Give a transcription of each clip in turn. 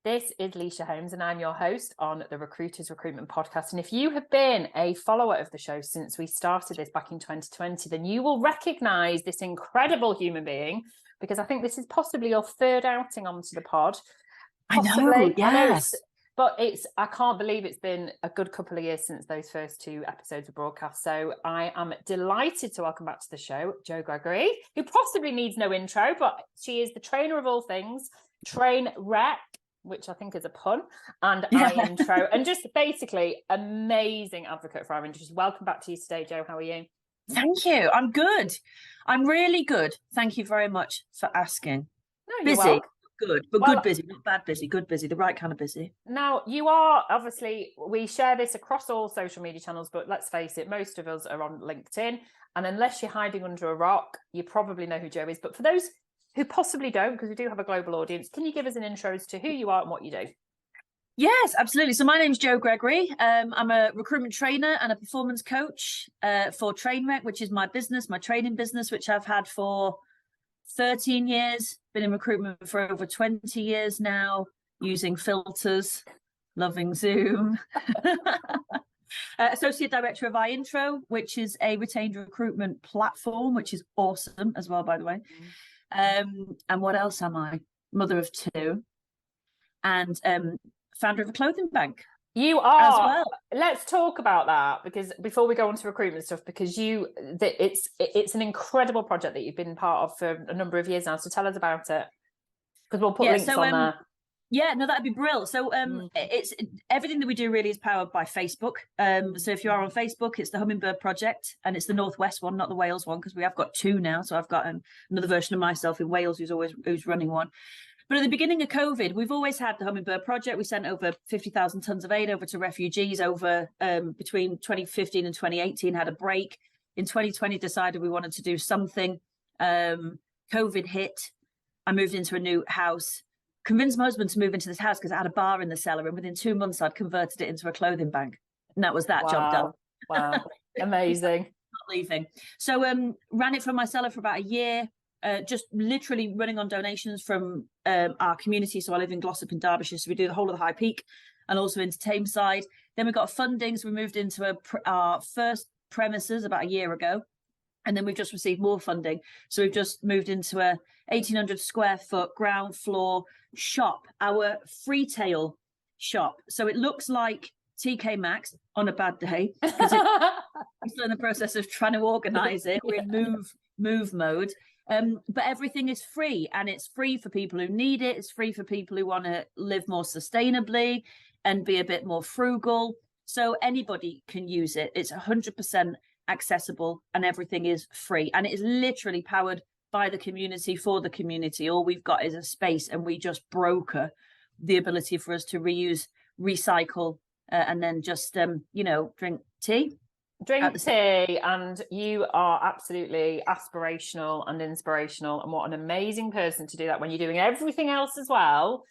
This is Leisha Holmes and I'm your host on the Recruiters Recruitment Podcast. And if you have been a follower of the show since we started this back in 2020, then you will recognise this incredible human being, because I think this is possibly your third outing onto the pod. Possibly. I know, yes. I can't believe it's been a good couple of years since those first 2 episodes were broadcast. So I am delighted to welcome back to the show, Jo Gregory, who possibly needs no intro, but she is the trainer of all things, train rep, which I think is a pun, and I intro, and just basically amazing advocate for our industry. Welcome back to you today, Jo. How are you? Thank you. I'm good. I'm really good. Thank you very much for asking. No, you're busy, welcome. good, but good busy, not bad busy, good busy, the right kind of busy. Now, you are, obviously, we share this across all social media channels, but let's face it, most of us are on LinkedIn, and unless you're hiding under a rock, you probably know who Jo is. But for those who possibly don't, because we do have a global audience, can you give us an intro as to who you are and what you do? Yes, absolutely. So my name's Jo Gregory. I'm a recruitment trainer and a performance coach for Trainwreck, which is my business, my training business, which I've had for 13 years, been in recruitment for over 20 years now, using filters, loving Zoom. Associate Director of iIntro, which is a retained recruitment platform, which is awesome as well, by the way. And what else am I? Mother of 2 and founder of a clothing bank. You are as well. Let's talk about that, because before we go on to recruitment stuff, because it's an incredible project that you've been part of for a number of years now. So tell us about it, because we'll put links on there. Yeah, no, that'd be brilliant. So it's everything that we do really is powered by Facebook. So if you are on Facebook, it's the Hummingbird Project, and it's the Northwest one, not the Wales one, because we have got 2 now. So I've got another version of myself in Wales who's running one. But at the beginning of COVID, we've always had the Hummingbird Project. We sent over 50,000 tons of aid over to refugees over between 2015 and 2018, had a break. In 2020, decided we wanted to do something. COVID hit. I moved into a new house, convinced my husband to move into this house because I had a bar in the cellar. And within 2 months, I'd converted it into a clothing bank. And that was that job done. Wow, amazing. Not leaving. So ran it from my cellar for about a year. Just literally running on donations from our community. So I live in Glossop in Derbyshire, so we do the whole of the High Peak and also into Tameside. Then we got funding, so we moved into our first premises about a year ago, and then we've just received more funding. So we've just moved into a 1,800 square foot ground floor shop, our freetail shop. So it looks like TK Maxx on a bad day, because we're still in the process of trying to organise it. We're in move mode. But everything is free, and it's free for people who need it. It's free for people who want to live more sustainably and be a bit more frugal. So anybody can use it. It's 100% accessible, and everything is free. And it is literally powered by the community for the community. All we've got is a space, and we just broker the ability for us to reuse, recycle, and then just, drink tea. And you are absolutely aspirational and inspirational, and what an amazing person to do that when you're doing everything else as well.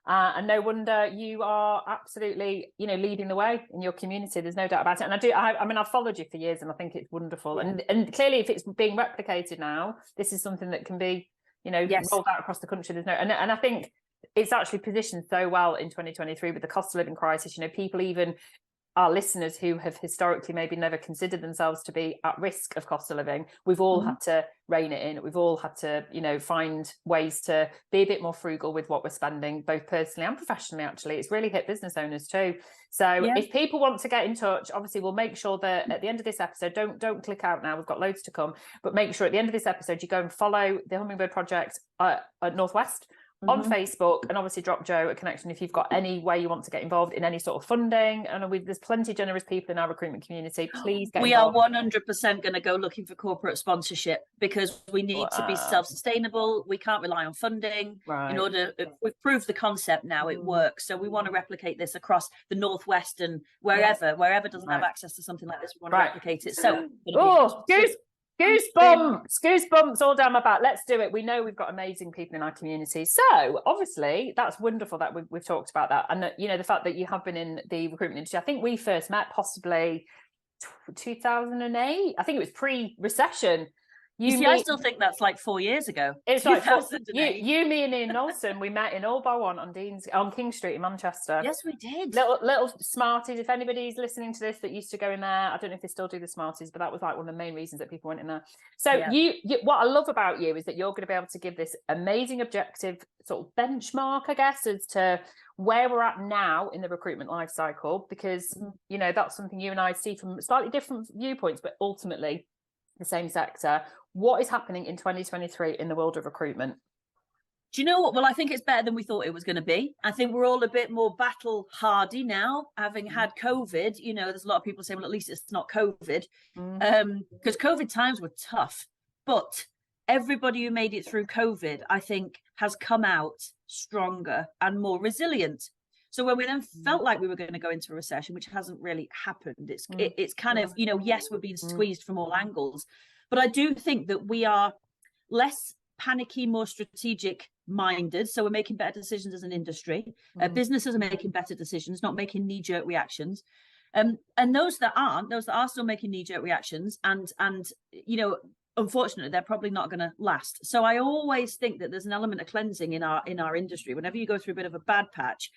And no wonder you are absolutely, leading the way in your community. There's no doubt about it. And I've followed you for years, and I think it's wonderful. And clearly, if it's being replicated now, this is something that can be, rolled out across the country. And I think it's actually positioned so well in 2023 with the cost of living crisis. People, even our listeners who have historically maybe never considered themselves to be at risk of cost of living, we've all had to rein it in. We've all had to, find ways to be a bit more frugal with what we're spending, both personally and professionally, actually. It's really hit business owners too. So if people want to get in touch, obviously we'll make sure that at the end of this episode, don't click out now, we've got loads to come, but make sure at the end of this episode, you go and follow the Hummingbird Project at Northwest on Facebook, and obviously drop Jo a connection if you've got any way you want to get involved in any sort of funding. And there's plenty of generous people in our recruitment community. Please get involved. We are 100% going to go looking for corporate sponsorship, because we need to be self-sustainable. We can't rely on funding. In order, we've proved the concept now, it works. So we want to replicate this across the Northwest and wherever doesn't have access to something like this, we want to replicate it. So Goosebumps all down my back. Let's do it. We know we've got amazing people in our community. So obviously that's wonderful that we've talked about that. And the fact that you have been in the recruitment industry. I think we first met possibly 2008. I think it was pre-recession. I still think that's like 4 years ago. It's like you, me, and Ian Knowlton. We met in All By One on King Street in Manchester. Yes, we did. Little Smarties. If anybody's listening to this that used to go in there, I don't know if they still do the Smarties, but that was like one of the main reasons that people went in there. So you what I love about you is that you're going to be able to give this amazing objective sort of benchmark, I guess, as to where we're at now in the recruitment life cycle, because you know, that's something you and I see from slightly different viewpoints, but ultimately the same sector. What is happening in 2023 in the world of recruitment? Do you know what? Well, I think it's better than we thought it was going to be. I think we're all a bit more battle hardy now, having had COVID. You know, there's a lot of people saying, well, at least it's not COVID, because COVID times were tough. But everybody who made it through COVID, I think, has come out stronger and more resilient. So when we then felt like we were going to go into a recession, which hasn't really happened, it's kind of, you know, yes, we're being squeezed from all angles. But I do think that we are less panicky, more strategic minded. So we're making better decisions as an industry. Businesses are making better decisions, not making knee-jerk reactions. And those that are still making knee-jerk reactions, and you know, unfortunately, they're probably not going to last. So I always think that there's an element of cleansing in our industry. Whenever you go through a bit of a bad patch,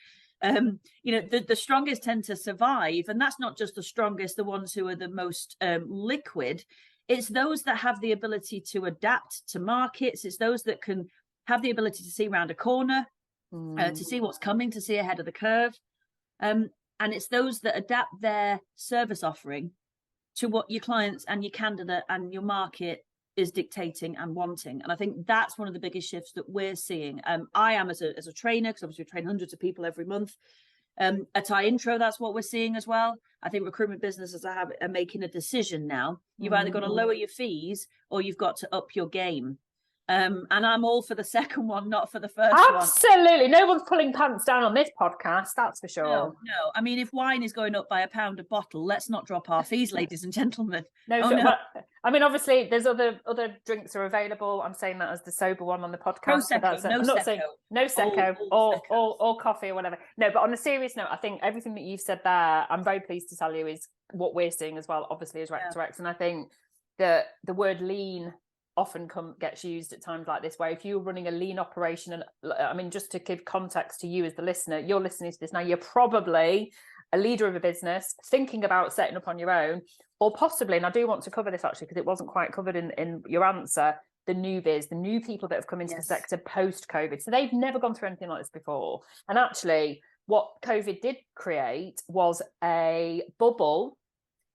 you know, the strongest tend to survive, and that's not just the strongest, the ones who are the most liquid. It's those that have the ability to adapt to markets. It's those that can have the ability to see around a corner, to see what's coming, to see ahead of the curve. And it's those that adapt their service offering to what your clients and your candidate and your market is dictating and wanting. And I think that's one of the biggest shifts that we're seeing. I am as a trainer, because obviously we train hundreds of people every month. At our intro, that's what we're seeing as well. I think recruitment businesses are making a decision now. You've either got to lower your fees or you've got to up your game. And I'm all for the second one, not for the first one. Absolutely. No one's pulling pants down on this podcast, that's for sure. No. I mean, if wine is going up by £1 a bottle, let's not drop our fees, ladies and gentlemen. No. I mean, obviously, there's other drinks are available. I'm saying that as the sober one on the podcast. Prosecco, no secco or coffee or whatever. No, but on a serious note, I think everything that you've said there, I'm very pleased to tell you, is what we're seeing as well, obviously, as Rec2X. And I think that the word lean often gets used at times like this, where if you're running a lean operation, and I mean, just to give context to you as the listener, you're listening to this now, you're probably a leader of a business thinking about setting up on your own, or possibly, and I do want to cover this actually, because it wasn't quite covered in your answer, the new people that have come into the sector post-COVID. So they've never gone through anything like this before. And actually, what COVID did create was a bubble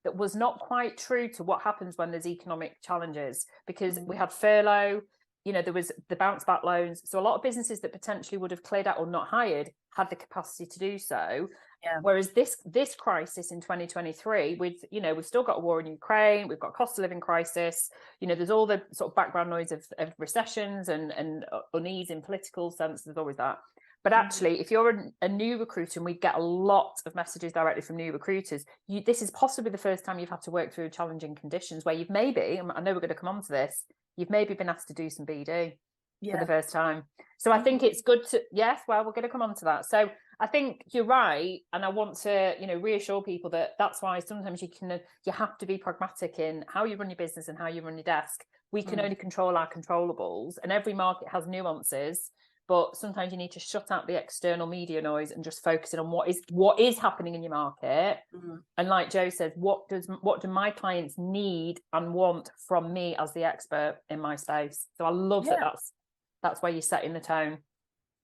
that was not quite true to what happens when there's economic challenges, because we had furlough, you know, there was the bounce back loans. So a lot of businesses that potentially would have cleared out or not hired had the capacity to do so. Yeah. Whereas this crisis in 2023, we've still got a war in Ukraine, we've got cost of living crisis, you know, there's all the sort of background noise of recessions and unease in political sense, there's always that. But actually, if you're a new recruiter, and we get a lot of messages directly from new recruiters, this is possibly the first time you've had to work through challenging conditions where you've maybe, I know we're going to come on to this, you've maybe been asked to do some BD for the first time. So I think it's good to, we're going to come on to that. So I think you're right. And I want to, you know, reassure people that that's why sometimes you have to be pragmatic in how you run your business and how you run your desk. We can only control our controllables, and every market has nuances. But sometimes you need to shut out the external media noise and just focus in on what is happening in your market. And like Jo says, what do my clients need and want from me as the expert in my space? So I love that's where you're setting the tone.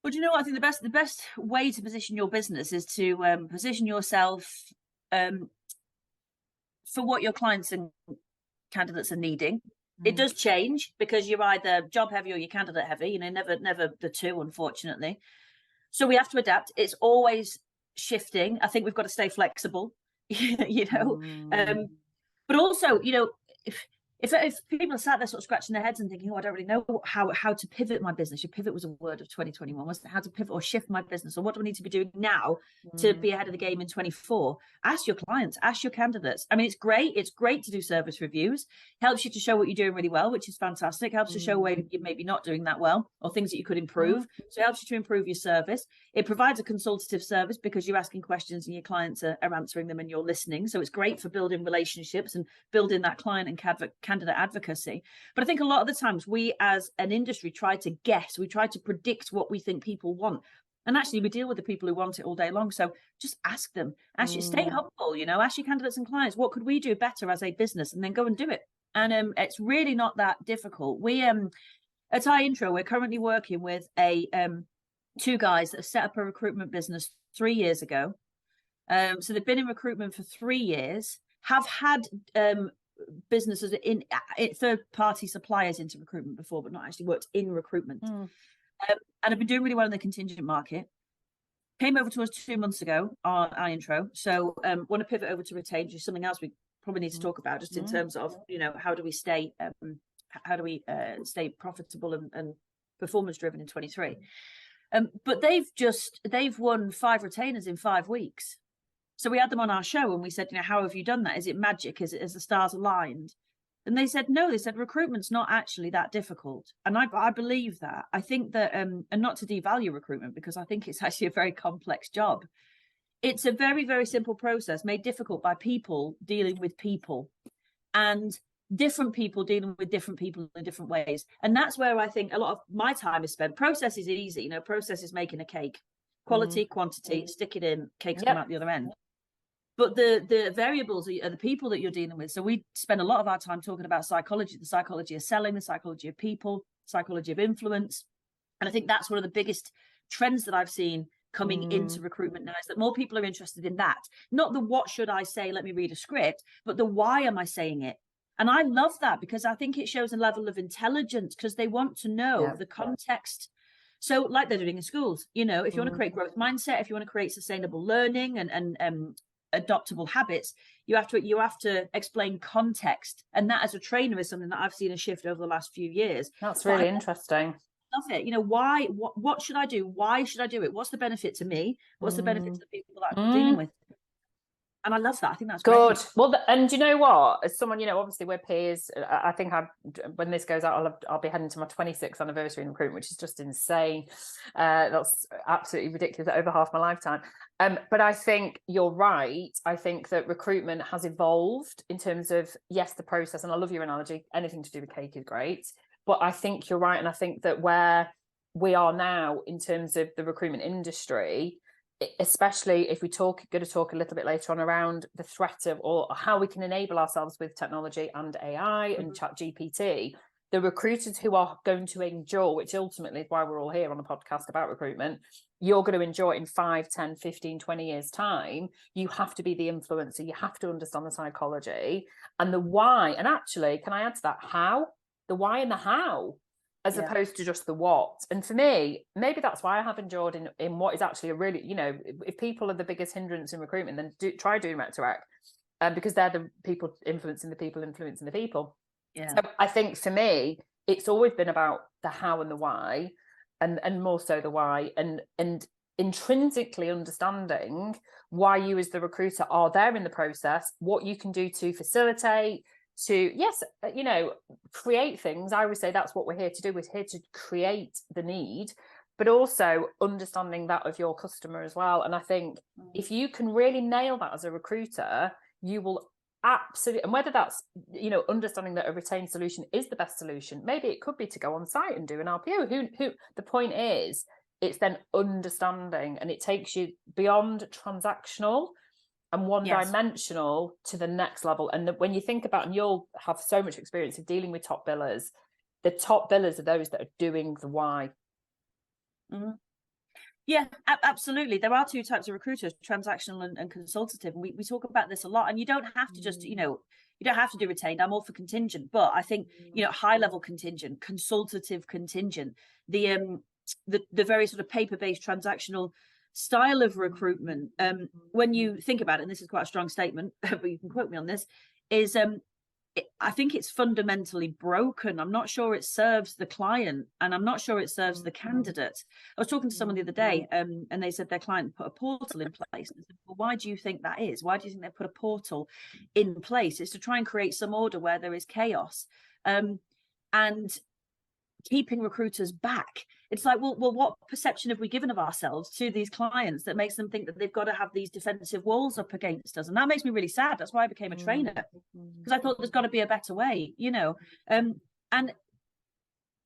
Well, do you know what? I think the best way to position your business is to position yourself for what your clients and candidates are needing. It does change, because you're either job heavy or you're candidate heavy, you know, never the two, unfortunately. So we have to adapt. It's always shifting. I think we've got to stay flexible, you know. But also, you know, if people are sat there sort of scratching their heads and thinking, I don't really know how to pivot my business. Your pivot was a word of 2021, wasn't it? How to pivot or shift my business, or what do I need to be doing now to be ahead of the game in 24? Ask your clients, ask your candidates. I mean, it's great to do service reviews. Helps you to show what you're doing really well, which is fantastic. Helps to show where you're maybe not doing that well, or things that you could improve. So it helps you to improve your service. It provides a consultative service, because you're asking questions and your clients are answering them and you're listening. So it's great for building relationships and building that client and candidate advocacy. But I think a lot of the times we as an industry try to guess, we try to predict what we think people want. And actually we deal with the people who want it all day long. So just ask them, actually stay humble, you know, ask your candidates and clients, what could we do better as a business? And then go and do it. And it's really not that difficult. We at iIntro, we're currently working with two guys that have set up a recruitment business 3 years ago. So they've been in recruitment for 3 years, have had businesses in third-party suppliers into recruitment before, but not actually worked in recruitment. And have been doing really well in the contingent market. Came over to us 2 months ago on iIntro. So want to pivot over to Retained, which is something else we probably need to talk about, just in terms of, you know, how do we stay profitable and performance driven in 23. But they've won 5 retainers in 5 weeks. So we had them on our show and we said, you know, how have you done that? Is it magic? Is the stars aligned? And they said, no, they said, recruitment's not actually that difficult. And I believe that. I think that, and not to devalue recruitment, because I think it's actually a very complex job. It's a very, very simple process made difficult by people dealing with people, and different people dealing with different people in different ways. And that's where I think a lot of my time is spent. Process is easy, you know, process is making a cake. Quality, quantity, stick it in, cakes come out the other end. But the variables are the people that you're dealing with. So we spend a lot of our time talking about psychology, the psychology of selling, the psychology of people, psychology of influence. And I think that's one of the biggest trends that I've seen coming into recruitment now, is that more people are interested in that. Not the what should I say, let me read a script, but the why am I saying it? And I love that, because I think it shows a level of intelligence, because they want to know the context. So like they're doing in schools, you know, if you want to create growth mindset, if you want to create sustainable learning and adoptable habits, you have to explain context. And that as a trainer is something that I've seen a shift over the last few years. That's really interesting. Love it. You know, why, what should I do? Why should I do it? What's the benefit to me? What's the benefit to the people that I'm dealing with? And I love that. I think that's good. Great. Well, and you know what? As someone, you know, obviously we're peers. I think when this goes out, I'll be heading to my 26th anniversary in recruitment, which is just insane. That's absolutely ridiculous. Over half my lifetime. But I think you're right. I think that recruitment has evolved in terms of, yes, the process. And I love your analogy. Anything to do with cake is great. But I think you're right. And I think that where we are now in terms of the recruitment industry, especially if we're going to talk a little bit later on around the threat of, or how we can enable ourselves with technology and AI and chat GPT, the recruiters who are going to endure, which ultimately is why we're all here on a podcast about recruitment, you're going to enjoy it in 5, 10, 15, 20 years time. You have to be the influencer. You have to understand the psychology and the why. And actually, can I add to that? How? The why and the how, as opposed to just the what. And for me, maybe that's why I have enjoyed in what is actually a really, you know, if people are the biggest hindrance in recruitment, then try doing Rec to Rec, because they're the people influencing the people influencing the people. Yeah. So I think for me, it's always been about the how and the why, and more so the why, and intrinsically understanding why you as the recruiter are there in the process, what you can do to facilitate, to, yes, you know, create things. I always say that's what we're here to do. We're here to create the need, but also understanding that of your customer as well. And I think if you can really nail that as a recruiter, you will absolutely, and whether that's, you know, understanding that a retained solution is the best solution, maybe it could be to go on site and do an RPO. Who the point is, it's then understanding, and it takes you beyond transactional and one-dimensional to the next level. And when you think about, and you'll have so much experience of dealing with top billers, the top billers are those that are doing the why. Yeah, absolutely. There are two types of recruiters, transactional and consultative. And we talk about this a lot. And you don't have to just, you know, you don't have to do retained. I'm all for contingent. But I think, you know, high-level contingent, consultative contingent, the very sort of paper-based transactional style of recruitment, when you think about it, and this is quite a strong statement, but you can quote me on this, is I think it's fundamentally broken. I'm not sure it serves the client, and I'm not sure it serves the candidate. I was talking to someone the other day, and they said their client put a portal in place. And I said, well, why do you think that is? Why do you think they put a portal in place? It's to try and create some order where there is chaos. And keeping recruiters back. It's like, well, what perception have we given of ourselves to these clients that makes them think that they've got to have these defensive walls up against us? And that makes me really sad. That's why I became a trainer, because I thought there's got to be a better way, you know. And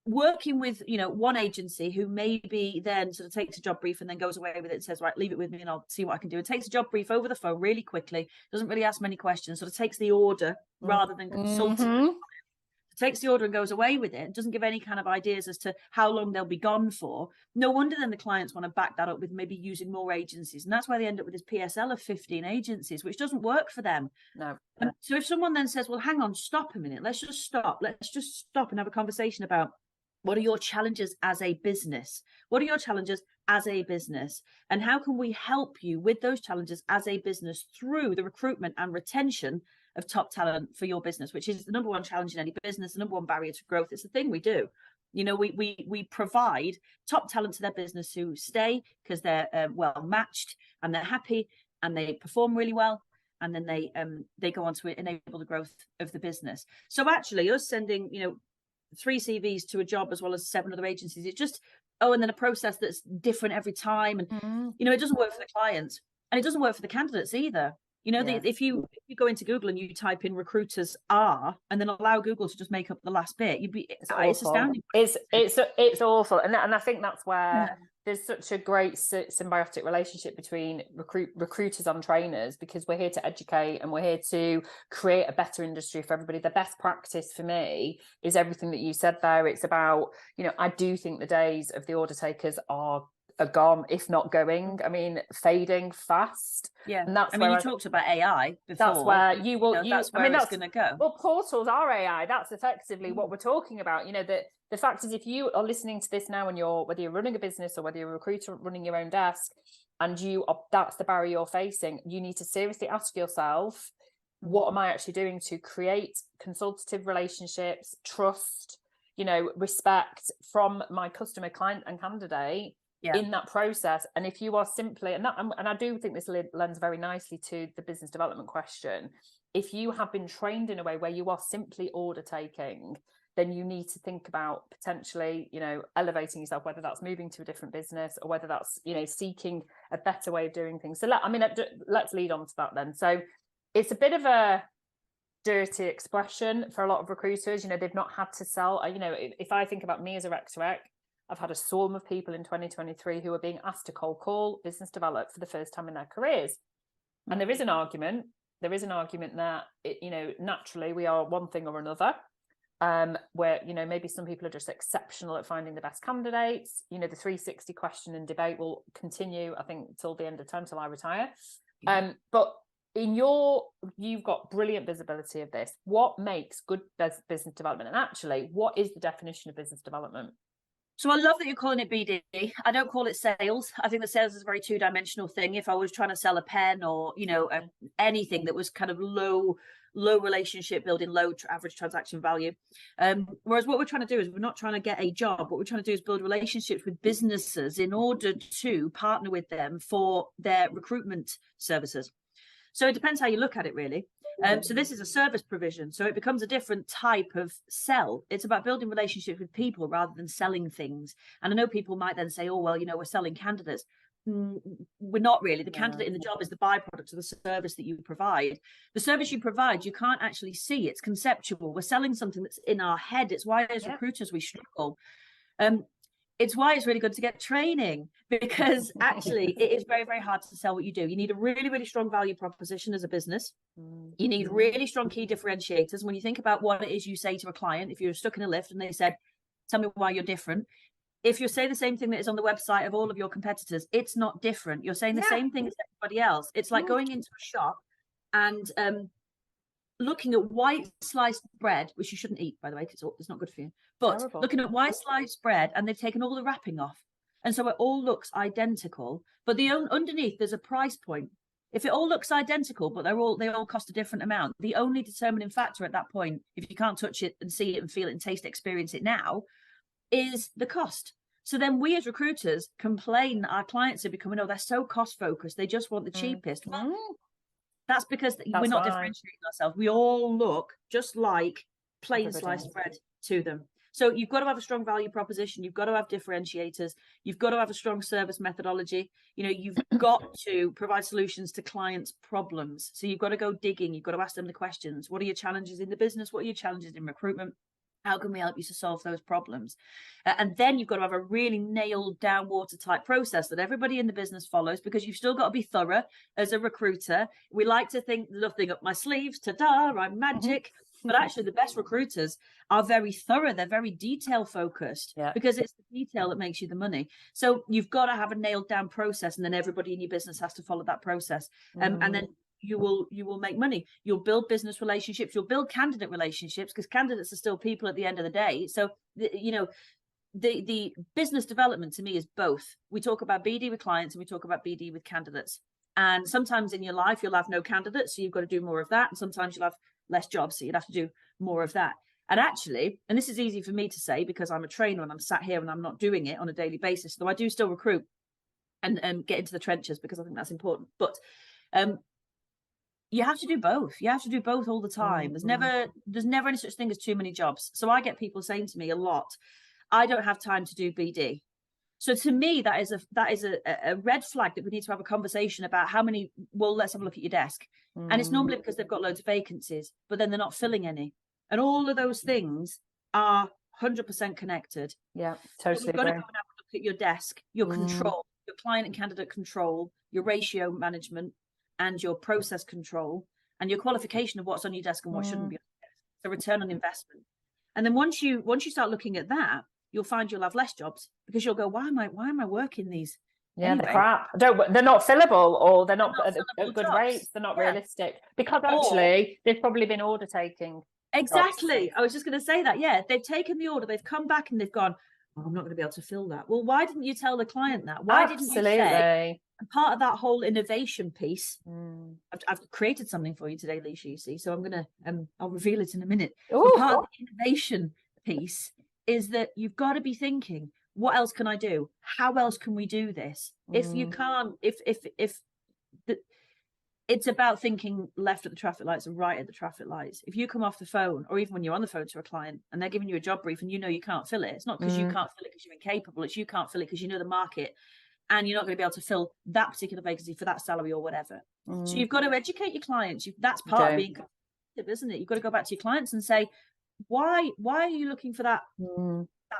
working with, you know, one agency who maybe then sort of takes a job brief and then goes away with it and says, right, leave it with me and I'll see what I can do. It takes a job brief over the phone really quickly, doesn't really ask many questions, sort of takes the order rather than consulting. Takes the order and goes away with it, doesn't give any kind of ideas as to how long they'll be gone for. No wonder then the clients want to back that up with maybe using more agencies. And that's why they end up with this PSL of 15 agencies, which doesn't work for them. No. And so if someone then says, well, hang on, stop a minute, let's just stop and have a conversation about what are your challenges as a business? What are your challenges as a business? And how can we help you with those challenges as a business through the recruitment and retention of top talent for your business, which is the number one challenge in any business, the number one barrier to growth. It's the thing we do. You know, we provide top talent to their business who stay because they're well matched and they're happy and they perform really well, and then they go on to enable the growth of the business. So actually, us sending, you know, 3 CVs to a job as well as 7 other agencies, it's just and then a process that's different every time, and you know, it doesn't work for the clients and it doesn't work for the candidates either. You know, if you go into Google and you type in recruiters are, and then allow Google to just make up the last bit, it's astounding. It's awful, and I think that's where there's such a great symbiotic relationship between recruiters and trainers, because we're here to educate and we're here to create a better industry for everybody. The best practice for me is everything that you said there. It's about, you know, I do think the days of the order takers are gone, if not going. I mean, fading fast. Yeah, and that's. I mean, you talked about AI before. That's where you will. That's where it's going to go. Well, portals are AI. That's effectively what we're talking about. You know, the fact is, if you are listening to this now, and whether you're running a business or whether you're a recruiter running your own desk, and that's the barrier you're facing, you need to seriously ask yourself, what am I actually doing to create consultative relationships, trust, you know, respect from my customer, client, and candidate. In that process. And if you are simply, and I do think this lends very nicely to the business development question, if you have been trained in a way where you are simply order taking, then you need to think about potentially, you know, elevating yourself, whether that's moving to a different business or whether that's, you know, seeking a better way of doing things. So let's lead on to that then. So it's a bit of a dirty expression for a lot of recruiters. You know, they've not had to sell. You know, if I think about me as a rec to rec, I've had a swarm of people in 2023 who are being asked to cold call, business develop for the first time in their careers. And there is an argument that, you know, naturally we are one thing or another, where, you know, maybe some people are just exceptional at finding the best candidates. You know, the 360 question and debate will continue, I think, till the end of time, till I retire. But you've got brilliant visibility of this. What makes good business development? And actually, what is the definition of business development? So I love that you're calling it BD. I don't call it sales. I think that sales is a very two-dimensional thing. If I was trying to sell a pen or, you know, anything that was kind of low relationship building, low average transaction value. Whereas what we're trying to do is we're not trying to get a job. What we're trying to do is build relationships with businesses in order to partner with them for their recruitment services. So it depends how you look at it, really. So this is a service provision. So it becomes a different type of sell. It's about building relationships with people rather than selling things. And I know people might then say, oh, well, you know, we're selling candidates. We're not really. The candidate in the job is the byproduct of the service that you provide. The service you provide, you can't actually see. It's conceptual. We're selling something that's in our head. It's why as recruiters we struggle. It's why it's really good to get training, because actually it is very, very hard to sell what you do. You need a really, really strong value proposition as a business. You need really strong key differentiators. When you think about what it is you say to a client, if you're stuck in a lift and they said, tell me why you're different. If you say the same thing that is on the website of all of your competitors, it's not different. You're saying the same thing as everybody else. It's like going into a shop and looking at white sliced bread, which you shouldn't eat, by the way, because it's not good for you. But looking at white sliced bread and they've taken all the wrapping off. And so it all looks identical, but underneath there's a price point. If it all looks identical, but they all cost a different amount, the only determining factor at that point, if you can't touch it and see it and feel it and taste it, experience it now, is the cost. So then we as recruiters complain that our clients are becoming, they're so cost focused. They just want the cheapest. Well, that's because we're not differentiating ourselves. We all look just like plain sliced bread to them. So you've got to have a strong value proposition. You've got to have differentiators. You've got to have a strong service methodology. You know, you've got to provide solutions to clients' problems. So you've got to go digging. You've got to ask them the questions. What are your challenges in the business? What are your challenges in recruitment? How can we help you to solve those problems? And then you've got to have a really nailed down watertight process that everybody in the business follows, because you've still got to be thorough as a recruiter. We like to think nothing up my sleeves, ta-da, I'm magic. But actually, the best recruiters are very thorough. They're very detail focused, because it's the detail that makes you the money. So you've got to have a nailed down process, and then everybody in your business has to follow that process. And then you will make money. You'll build business relationships. You'll build candidate relationships, because candidates are still people at the end of the day. So, you know, the business development to me is both. We talk about BD with clients and we talk about BD with candidates. And sometimes in your life, you'll have no candidates, so you've got to do more of that. And sometimes you'll have less jobs, so you'd have to do more of that. And actually, and this is easy for me to say because I'm a trainer and I'm sat here and I'm not doing it on a daily basis, though I do still recruit and get into the trenches, because I think that's important. But you have to do both. You have to do both all the time. There's never any such thing as too many jobs. So I get people saying to me a lot, I don't have time to do BD. So to me, that is a red flag that we need to have a conversation about how many. Well, let's have a look at your desk. And it's normally because they've got loads of vacancies, but then they're not filling any. And all of those things are 100% connected. Yeah, totally. You've got to go and have a look at your desk, your control, your client and candidate control, your ratio management, and your process control, and your qualification of what's on your desk and what shouldn't be on your desk. So return on investment. And then once you start looking at that, you'll find you'll have less jobs, because you'll go, why am I working these? Yeah, anyway? they're crap. They're not fillable, or they're not at good jobs. rates. They're not realistic, because actually there's probably been order taking. Exactly. I was just going to say that. Yeah, they've taken the order, they've come back and they've gone, oh, I'm not going to be able to fill that. Well, why didn't you tell the client that? Why didn't you say? And part of that whole innovation piece, I've created something for you today, Leisha, you see. So I'm going to, I'll reveal it in a minute. Part of the innovation piece is that you've got to be thinking, what else can I do? How else can we do this? If you can't, it's about thinking left at the traffic lights and right at the traffic lights. If you come off the phone, or even when you're on the phone to a client and they're giving you a job brief and you know you can't fill it, it's not because you can't fill it because you're incapable. It's you can't fill it because you know the market and you're not going to be able to fill that particular vacancy for that salary or whatever. So you've got to educate your clients. That's part of being competitive, isn't it? You've got to go back to your clients and say, why are you looking for that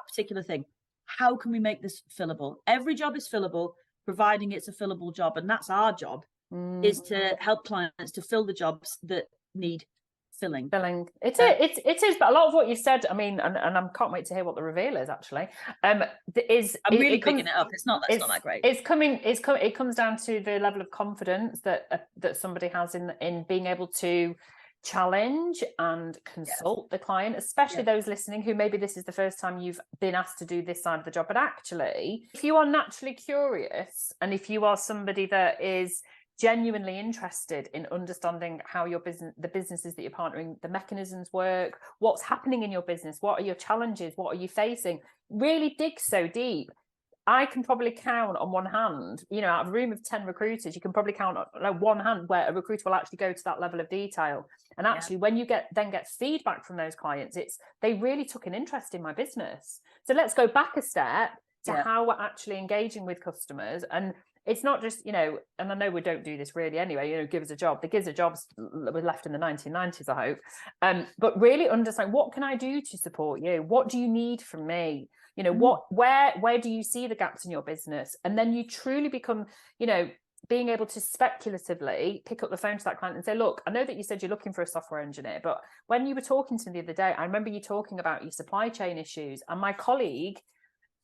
particular thing? How can we make this fillable? Every job is fillable, providing it's a fillable job. And that's our job, is to help clients to fill the jobs that need filling. It is, but a lot of what you've said, I mean, and I can't wait to hear what the reveal is actually. I'm really picking it up. It's not that great. It comes down to the level of confidence that somebody has in being able to challenge and consult the client, especially those listening who maybe this is the first time you've been asked to do this side of the job. But actually, if you are naturally curious, and if you are somebody that is genuinely interested in understanding how your business, the businesses that you're partnering, the mechanisms work, what's happening in your business, what are your challenges, what are you facing, really dig so deep. I can probably count on one hand, out of a room of 10 recruiters, you can probably count on one hand where a recruiter will actually go to that level of detail. And actually, when you get feedback from those clients, they really took an interest in my business. So let's go back a step to how we're actually engaging with customers. And it's not just, and I know we don't do this really anyway, give us a job. The gives a jobs were left in the 1990s, I hope. But really understand, what can I do to support you? What do you need from me? Where do you see the gaps in your business? And then you truly become, being able to speculatively pick up the phone to that client and say, look, I know that you said you're looking for a software engineer, but when you were talking to me the other day, I remember you talking about your supply chain issues, and my colleague,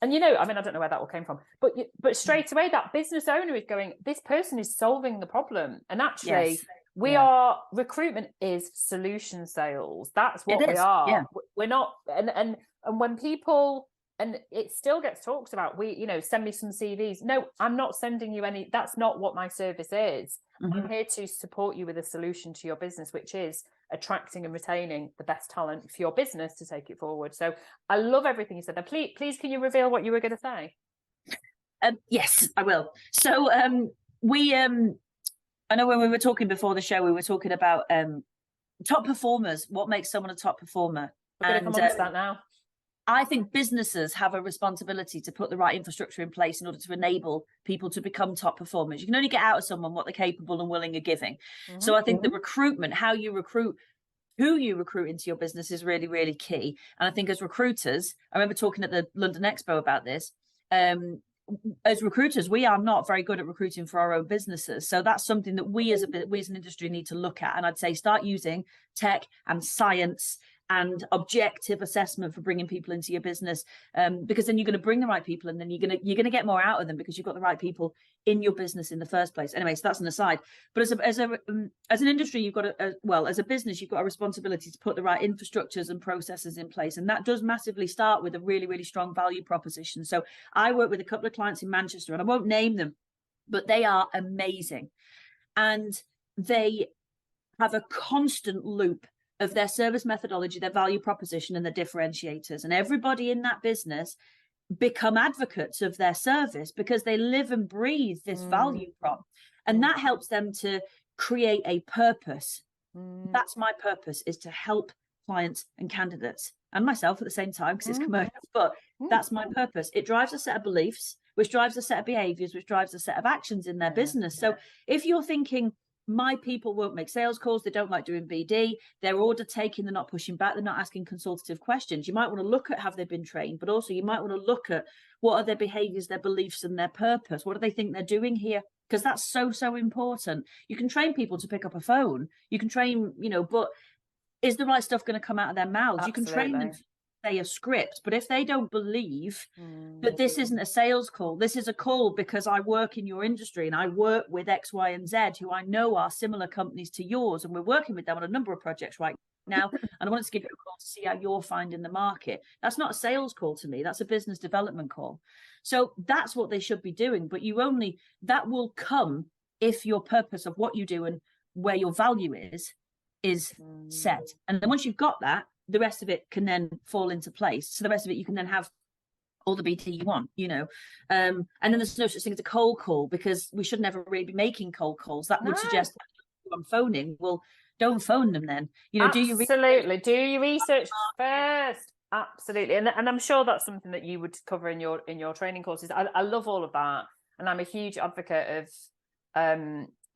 and I don't know where that all came from, but straight away that business owner is going, this person is solving the problem. And actually recruitment is solution sales. That's what we are. Yeah. We're not, and when people, and it still gets talked about, send me some CVs. No, I'm not sending you any. That's not what my service is. I'm here to support you with a solution to your business, which is attracting and retaining the best talent for your business to take it forward. So I love everything you said. Now, please, can you reveal what you were going to say? Yes, I will. So I know when we were talking before the show, we were talking about top performers. What makes someone a top performer? We're going to come on to that now. I think businesses have a responsibility to put the right infrastructure in place in order to enable people to become top performers. You can only get out of someone what they're capable and willing of giving. So I think the recruitment, how you recruit, who you recruit into your business is really, really key. And I think as recruiters, I remember talking at the London Expo about this. As recruiters, we are not very good at recruiting for our own businesses. So that's something that we as an industry need to look at. And I'd say start using tech and science and objective assessment for bringing people into your business, because then you're going to bring the right people, and then you're going to get more out of them because you've got the right people in your business in the first place. Anyway, so that's an aside. But as an industry, you've got as a business, you've got a responsibility to put the right infrastructures and processes in place, and that does massively start with a really, really strong value proposition. So I work with a couple of clients in Manchester, and I won't name them, but they are amazing, and they have a constant loop of their service methodology, their value proposition, and their differentiators. And everybody in that business become advocates of their service because they live and breathe this value prop. And that helps them to create a purpose. That's my purpose, is to help clients and candidates and myself at the same time, because it's commercial, but that's my purpose. It drives a set of beliefs, which drives a set of behaviors, which drives a set of actions in their business. So if you're thinking, my people won't make sales calls, they don't like doing BD, they're order taking, they're not pushing back, they're not asking consultative questions, you might want to look at, have they been trained? But also you might want to look at, what are their behaviors, their beliefs, and their purpose? What do they think they're doing here? Because that's so important. You can train people to pick up a phone, you can train, but is the right stuff going to come out of their mouths? Absolutely. You can train them to say a script, but if they don't believe that this isn't a sales call, this is a call because I work in your industry and I work with X, Y, and Z, who I know are similar companies to yours, and we're working with them on a number of projects right now, and I wanted to give you a call to see how you're finding the market. That's not a sales call to me, that's a business development call. So that's what they should be doing, but that will come if your purpose of what you do and where your value is set. And then once you've got that, the rest of it can then fall into place. So the rest of it, you can then have all the BT you want, and then there's no such thing as a cold call, because we should never really be making cold calls. That would suggest that I'm phoning. Well, don't phone them then. Absolutely. Do your research first. Absolutely. And I'm sure that's something that you would cover in your training courses. I love all of that. And I'm a huge advocate of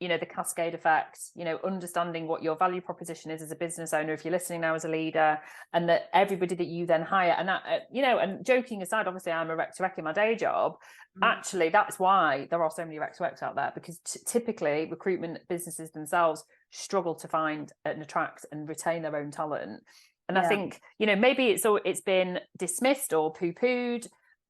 the cascade effect, understanding what your value proposition is as a business owner, if you're listening now as a leader, and that everybody that you then hire, and that, and joking aside, obviously I'm a rec to rec in my day job. Actually, that's why there are so many rec to recs out there, because typically recruitment businesses themselves struggle to find and attract and retain their own talent. And I think, maybe it's been dismissed or poo-pooed.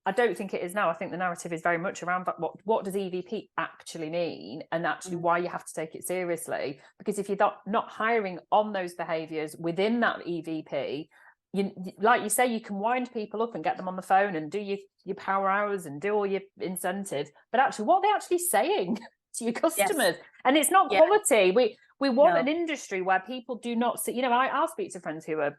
I don't think it is now. I think the narrative is very much around what does EVP actually mean, and actually why you have to take it seriously. Because if you're not hiring on those behaviours within that EVP, like you say, you can wind people up and get them on the phone and do your power hours and do all your incentives. But actually, what are they actually saying to your customers? And it's not quality. We want an industry where people do not see, I'll speak to friends who are,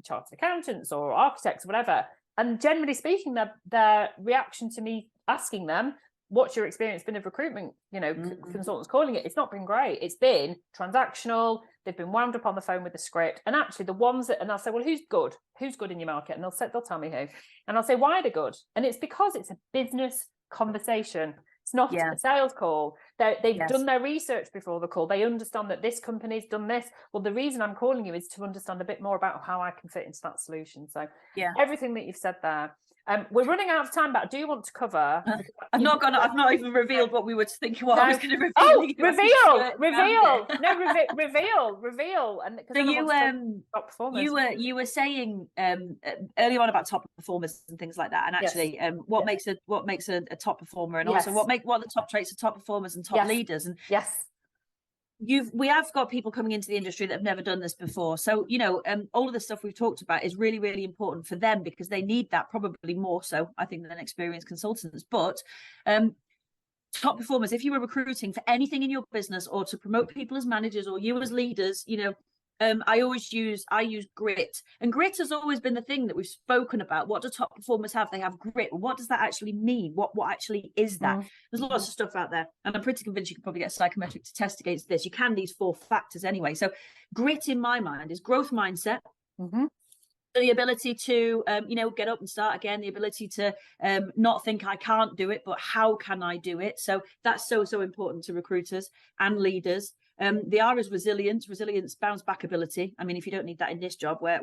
chartered accountants or architects or whatever. And generally speaking, their reaction to me asking them, what's your experience been of recruitment, consultants calling it, it's not been great. It's been transactional. They've been wound up on the phone with the script. And actually the ones that, and I'll say, well, who's good in your market? And they'll tell me who. And I'll say, why are they good? And it's because it's a business conversation. It's not a sales call. They've done their research before the call. They understand that this company's done this. Well, the reason I'm calling you is to understand a bit more about how I can fit into that solution. So everything that you've said there. We're running out of time, but I do want to cover. I've not even revealed what we were thinking. I was going to reveal. Oh, reveal. And so you were saying earlier on about top performers and things like that, and actually, what makes a top performer, and also what are the top traits of top performers and top leaders, and we have got people coming into the industry that have never done this before. So, all of the stuff we've talked about is really, really important for them, because they need that probably more so, I think, than experienced consultants. But top performers, if you were recruiting for anything in your business, or to promote people as managers or you as leaders, I use grit, and grit has always been the thing that we've spoken about. What do top performers have? They have grit. What does that actually mean? What actually is that? There's lots of stuff out there, and I'm pretty convinced you can probably get psychometric to test against this. You can, these 4 factors anyway. So grit in my mind is growth mindset, The ability to, get up and start again, the ability to not think I can't do it, but how can I do it? So that's so, so important to recruiters and leaders. The R is resilience, bounce back ability. I mean, if you don't need that in this job, where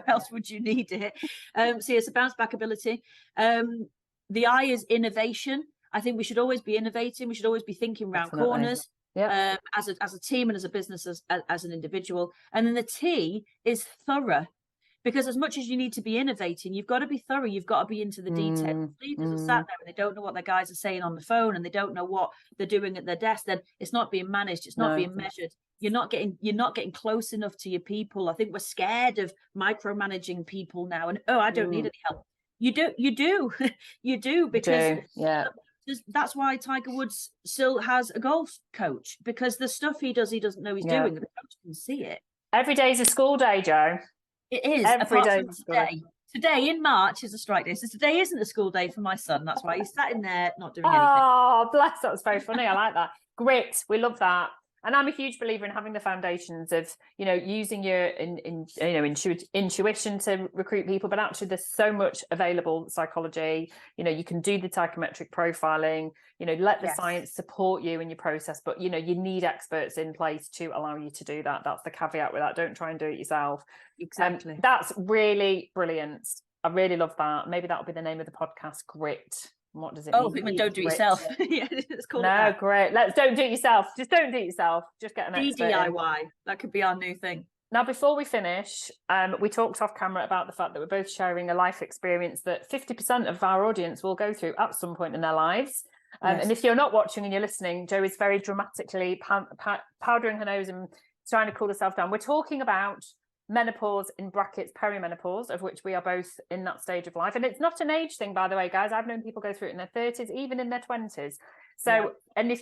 else would you need it? So it's a bounce back ability. The I is innovation. I think we should always be innovating. We should always be thinking around corners. Yeah. As a team and as a business, as an individual. And then the T is thorough. Because as much as you need to be innovating, you've got to be thorough. You've got to be into the details. Leaders are sat there and they don't know what their guys are saying on the phone, and they don't know what they're doing at their desk. Then it's not being managed. It's not being measured. You're not getting close enough to your people. I think we're scared of micromanaging people now. And I don't need any help. You do, you do, because that's why Tiger Woods still has a golf coach, because the stuff he doesn't know he's doing. The coach can see it. Every day's a school day, Jo. It is. Every day. Today in March is a strike day. So today isn't a school day for my son. That's why he's sat in there not doing anything. Oh, bless. That was very funny. I like that. Grit. We love that. And I'm a huge believer in having the foundations of, using your intuition to recruit people, but actually there's so much available psychology. You can do the psychometric profiling, let the science support you in your process, but you need experts in place to allow you to do that. That's the caveat with that. Don't try and do it yourself. Exactly. That's really brilliant. I really love that. Maybe that'll be the name of the podcast, Grit. What does it mean? Don't do it yourself. It's called great. Don't do it yourself. Just don't do it yourself. Just get an expert. DIY. That could be our new thing. Now, before we finish, we talked off camera about the fact that we're both sharing a life experience that 50% of our audience will go through at some point in their lives. And if you're not watching and you're listening, Jo is very dramatically powdering her nose and trying to cool herself down. We're talking about menopause, in brackets perimenopause, of which we are both in that stage of life. And it's not an age thing, by the way, guys. I've known people go through it in their 30s, even in their 20s. So, and if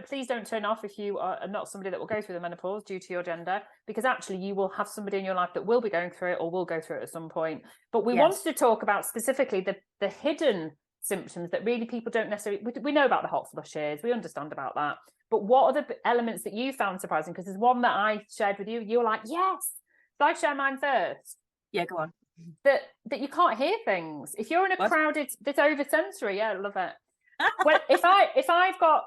please don't turn off if you are not somebody that will go through the menopause due to your gender, because actually you will have somebody in your life that will be going through it or will go through it at some point. But we wanted to talk about specifically the hidden symptoms that really people don't necessarily, we know about the hot flushes, we understand about that. But what are the elements that you found surprising? Because there's one that I shared with you. You were like, yes. So I share mine first. Yeah, go on. That you can't hear things. If you're in a crowded, this over-sensory, I love it. Well, if I've got,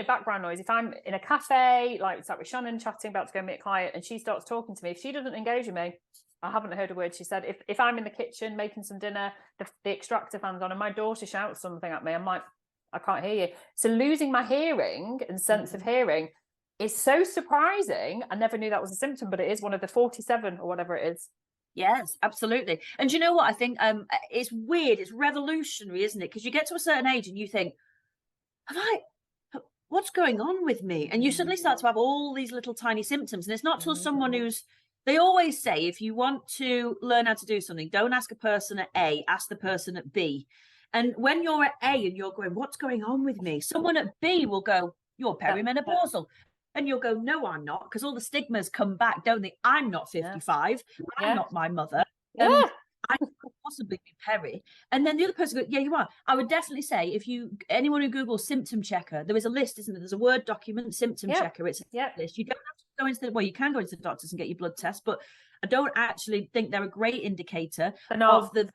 background noise, if I'm in a cafe, like sat with Shannon chatting, about to go meet a client, and she starts talking to me, if she doesn't engage with me, I haven't heard a word she said. If I'm in the kitchen making some dinner, the extractor fan's on, and my daughter shouts something at me, I'm like, I can't hear you. So losing my hearing and sense of hearing is so surprising. I never knew that was a symptom, but it is one of the 47 or whatever it is. Yes, absolutely. And you know what? I think it's weird. It's revolutionary, isn't it? Because you get to a certain age and you think, what's going on with me? And you suddenly start to have all these little tiny symptoms. And it's not till someone they always say, if you want to learn how to do something, don't ask a person at A, ask the person at B. And when you're at A and you're going, what's going on with me? Someone at B will go, you're perimenopausal. And you'll go, no, I'm not, because all the stigmas come back, don't they? I'm not 55. I'm not my mother. I could possibly be peri. And then the other person goes, yeah, you are. I would definitely say, anyone who Googles symptom checker, there is a list, isn't there? There's a Word document, symptom checker. It's a list. You don't have to go into you can go into the doctors and get your blood test, but I don't actually think they're a great indicator of the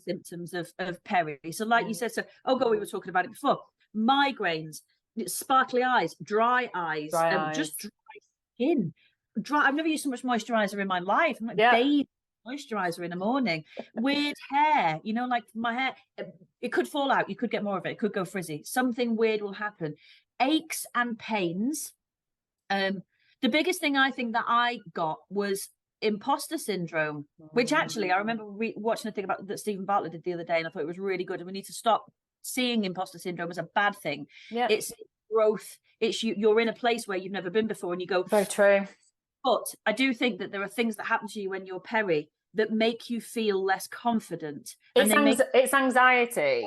symptoms of peri. So like you said, we were talking about it before. Migraines, sparkly eyes, dry eyes, just dry skin. I've never used so much moisturizer in my life. I'm like bathe moisturizer in the morning. Weird hair, like my hair, it could fall out. You could get more of it. It could go frizzy. Something weird will happen. Aches and pains. The biggest thing I think that I got was imposter syndrome, which actually I remember watching a thing about that Stephen Bartlett did the other day, and I thought it was really good. And we need to stop seeing imposter syndrome as a bad thing. It's growth. It's you're in a place where you've never been before, and you go, very true. But I do think that there are things that happen to you when you're peri that make you feel less confident. It's anxiety.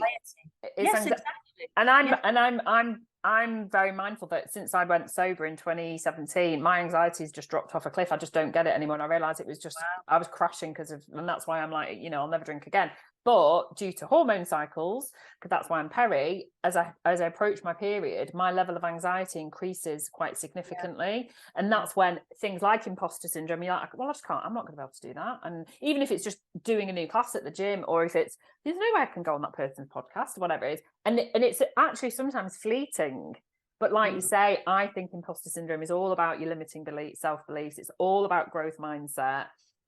Exactly. And I'm very mindful that since I went sober in 2017, my anxiety's just dropped off a cliff. I just don't get it anymore. And I realized it was just I was crashing and that's why I'm like, I'll never drink again. But due to hormone cycles, because that's why I'm peri, as I approach my period, my level of anxiety increases quite significantly. And that's when things like imposter syndrome, you're like, well, I'm not going to be able to do that. And even if it's just doing a new class at the gym, or if it's, there's no way I can go on that person's podcast, or whatever it is. And it's actually sometimes fleeting. But like you say, I think imposter syndrome is all about your limiting self-beliefs. It's all about growth mindset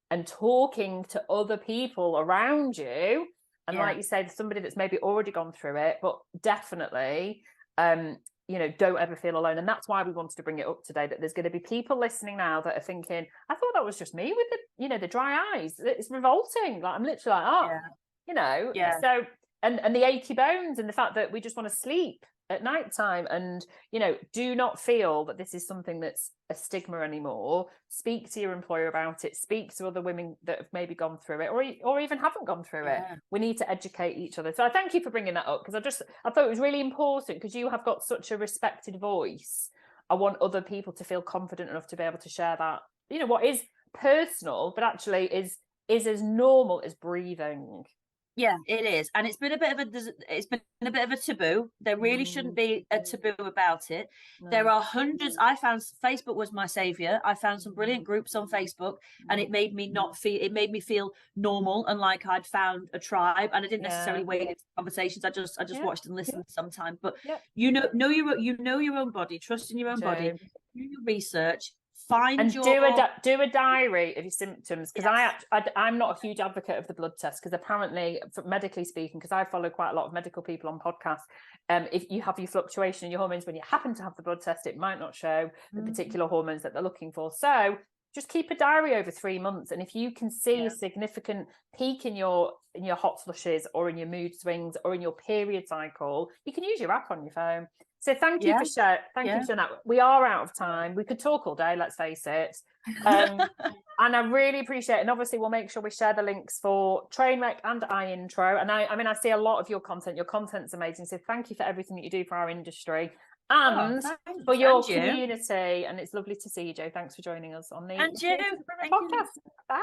and talking to other people around you. And like you say, somebody that's maybe already gone through it, but definitely, you know, don't ever feel alone. And that's why we wanted to bring it up today, that there's going to be people listening now that are thinking, I thought that was just me with the, you know, the dry eyes. It's revolting. Like, I'm literally like, you know, so, and the achy bones, and the fact that we just want to sleep at night time. And, you know, do not feel that this is something that's a stigma anymore. Speak to your employer about it. Speak to other women that have maybe gone through it, or even haven't gone through it. We need to educate each other. So I thank you for bringing that up, because I thought it was really important, because you have got such a respected voice. I want other people to feel confident enough to be able to share that, you know, what is personal, but actually is as normal as breathing. Yeah, it is, and it's been a bit of a taboo. There really shouldn't be a taboo about it. There are hundreds. I found Facebook was my savior. I found some brilliant groups on Facebook, and it made me feel normal and like I'd found a tribe. And I didn't necessarily wade into conversations. I just watched and listened sometimes. But you know your own body. Trust in your own body. Do your research. Do a diary of your symptoms, because I'm not a huge advocate of the blood test, because apparently, medically speaking, because I follow quite a lot of medical people on podcasts, if you have your fluctuation in your hormones when you happen to have the blood test, it might not show the particular hormones that they're looking for. So just keep a diary over 3 months, and if you can see a significant peak in your hot flushes, or in your mood swings, or in your period cycle, you can use your app on your phone. So thank you for sharing. Thank you for sharing that. We are out of time. We could talk all day, let's face it. And I really appreciate it. And obviously, we'll make sure we share the links for Trainwreck and iIntro. And I mean, I see a lot of your content. Your content's amazing. So thank you for everything that you do for our industry and for your community. And it's lovely to see you, Jo. Thanks for joining us on the podcast. Bye.